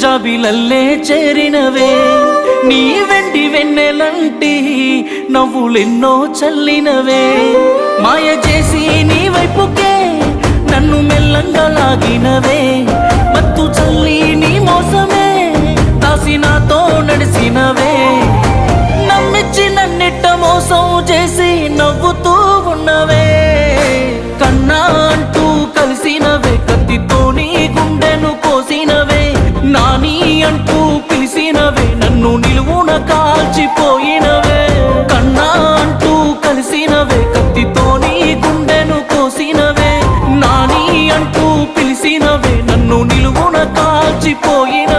జాబిలల్లే చేరినవే నీ వెండి వెన్నెలంటి నవ్వులెన్నో చల్లినవే మాయ చేసి నీ వైపుకే నన్ను మెల్లంగా లాగినవే మత్తు చల్లి నీ మోసమే దాసి నాతో నడిసినవే నమ్మిచ్చి నన్నిట్ట మోసం చేసి నవ్వుతూ ఉన్నవే కన్నా అంటూ కలిసినవే కత్తితో నీ గుండెను కోసినవే నాని అంటూ పిలిసినవే నన్ను నిలువున కాల్చిపోయినవే కన్నా అంటూ కలిసినవే కత్తితో నీ గుండెను కోసినవే నాని అంటూ పిలిసినవే నన్ను నిలువున కాల్చిపోయిన